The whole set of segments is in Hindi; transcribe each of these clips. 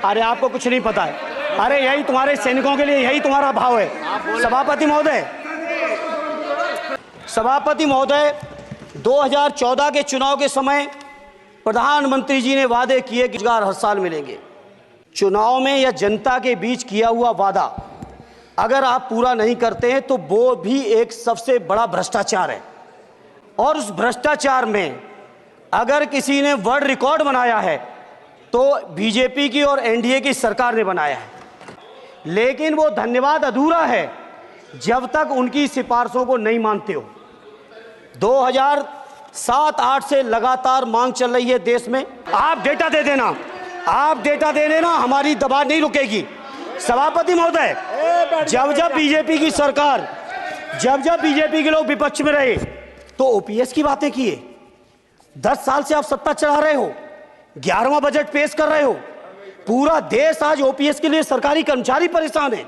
अरे आपको कुछ नहीं पता है। अरे यही तुम्हारे सैनिकों के लिए, यही तुम्हारा भाव है। सभापति महोदय 2014 के चुनाव के समय प्रधानमंत्री जी ने वादे किए कि रोजगार हर साल मिलेंगे। चुनाव में या जनता के बीच किया हुआ वादा अगर आप पूरा नहीं करते हैं तो वो भी एक सबसे बड़ा भ्रष्टाचार है। और उस भ्रष्टाचार में अगर किसी ने वर्ल्ड रिकॉर्ड बनाया है तो बीजेपी की और एनडीए की सरकार ने बनाया है। लेकिन वो धन्यवाद अधूरा है जब तक उनकी सिफारिशों को नहीं मानते हो। 2007-8 से लगातार मांग चल रही है देश में। आप डेटा दे देना, आप डेटा दे देना, हमारी दबाव नहीं रुकेगी। सभापति महोदय, जब बीजेपी की सरकार, जब बीजेपी के लोग विपक्ष में रहे तो ओपीएस की बातें किए। 10 साल से आप सत्ता चला रहे हो, 11वां बजट पेश कर रहे हो। पूरा देश आज ओपीएस के लिए, सरकारी कर्मचारी परेशान है।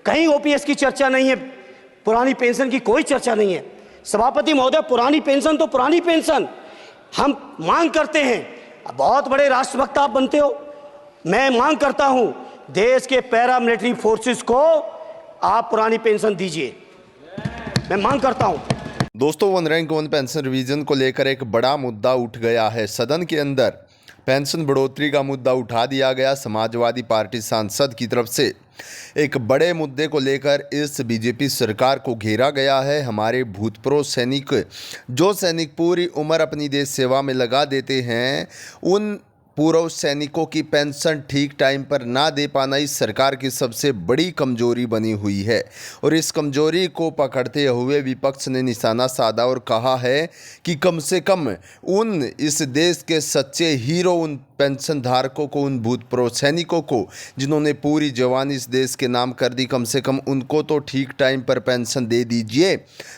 कहीं ओपीएस की चर्चा नहीं है, पुरानी पेंशन की कोई चर्चा नहीं है। सभापति महोदय, पुरानी पेंशन तो पुरानी पेंशन हम मांग करते हैं। बहुत बड़े राष्ट्रभक्त आप बनते हो। मैं मांग करता हूं देश के पैरामिलिट्री फोर्सेस को आप पुरानी पेंशन दीजिए, मैं मांग करता हूं। दोस्तों, one rank one pension revision को लेकर एक बड़ा मुद्दा उठ गया है। सदन के अंदर पेंशन बढ़ोतरी का मुद्दा उठा दिया गया। समाजवादी पार्टी सांसद की तरफ से एक बड़े मुद्दे को लेकर इस बीजेपी सरकार को घेरा गया है। हमारे भूतपूर्व सैनिक, जो सैनिक पूरी उम्र अपनी देश सेवा में लगा देते हैं, उन पूर्व सैनिकों की पेंशन ठीक टाइम पर ना दे पाना इस सरकार की सबसे बड़ी कमजोरी बनी हुई है। और इस कमजोरी को पकड़ते हुए विपक्ष ने निशाना साधा और कहा है कि कम से कम उन इस देश के सच्चे हीरो, उन पेंशन धारकों को, उन भूतपूर्व सैनिकों को जिन्होंने पूरी जवानी इस देश के नाम कर दी, कम से कम उनको तो ठीक टाइम पर पेंशन दे दीजिए।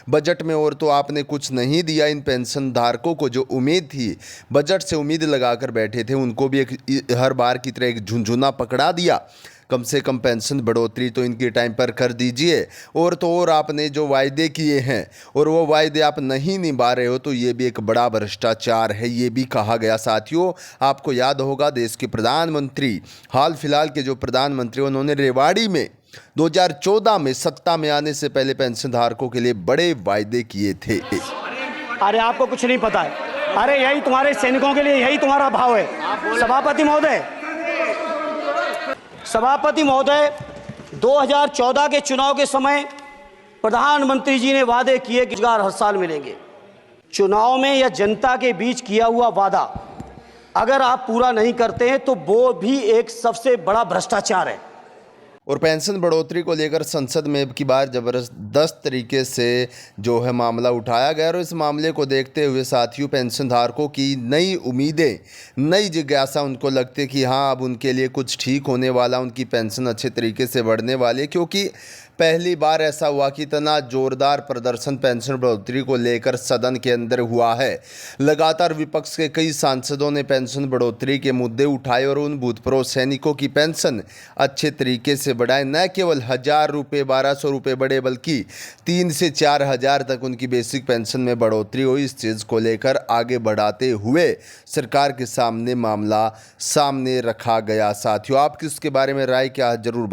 बजट में और तो आपने कुछ नहीं दिया। इन पेंशन धारकों को जो उम्मीद थी, बजट से उम्मीद लगाकर बैठे थे, उनको भी एक हर बार की तरह एक झुंझुना पकड़ा दिया। कम से कम पेंशन बढ़ोतरी तो इनके टाइम पर कर दीजिए। और तो और आपने जो वायदे किए हैं और वो वायदे आप नहीं निभा रहे हो, तो ये भी एक बड़ा भ्रष्टाचार है, ये भी कहा गया। साथियों, आपको याद होगा देश के प्रधानमंत्री, हाल फिलहाल के जो प्रधानमंत्री, उन्होंने रेवाड़ी में 2014 में सत्ता में आने से पहले पेंशन धारकों के लिए बड़े वायदे किए थे। अरे आपको कुछ नहीं पता है। अरे यही तुम्हारे सैनिकों के लिए, यही तुम्हारा भाव है। सभापति महोदय 2014 के चुनाव के समय प्रधानमंत्री जी ने वादे किए कि रोजगार हर साल मिलेंगे। चुनाव में या जनता के बीच किया हुआ वादा अगर आप पूरा नहीं करते हैं तो वो भी एक सबसे बड़ा भ्रष्टाचार है। और पेंशन बढ़ोतरी को लेकर संसद में अब की बार ज़बरदस्त तरीके से जो है मामला उठाया गया। और इस मामले को देखते हुए साथियों, पेंशन धारकों की नई उम्मीदें, नई जिज्ञासा उनको लगती कि हाँ, अब उनके लिए कुछ ठीक होने वाला, उनकी पेंशन अच्छे तरीके से बढ़ने वाली। क्योंकि पहली बार ऐसा हुआ कि इतना जोरदार प्रदर्शन पेंशन बढ़ोतरी को लेकर सदन के अंदर हुआ है। लगातार विपक्ष के कई सांसदों ने पेंशन बढ़ोतरी के मुद्दे उठाए और उन भूतपूर्व सैनिकों की पेंशन अच्छे तरीके से बढ़ाए। न केवल 1000 रुपये, 1200 रुपये बढ़े, बल्कि 3 से 4 हज़ार तक उनकी बेसिक पेंशन में बढ़ोतरी हुई। इस चीज़ को लेकर आगे बढ़ाते हुए सरकार के सामने मामला सामने रखा गया। साथियों, आपकी इसके बारे में राय क्या है, जरूर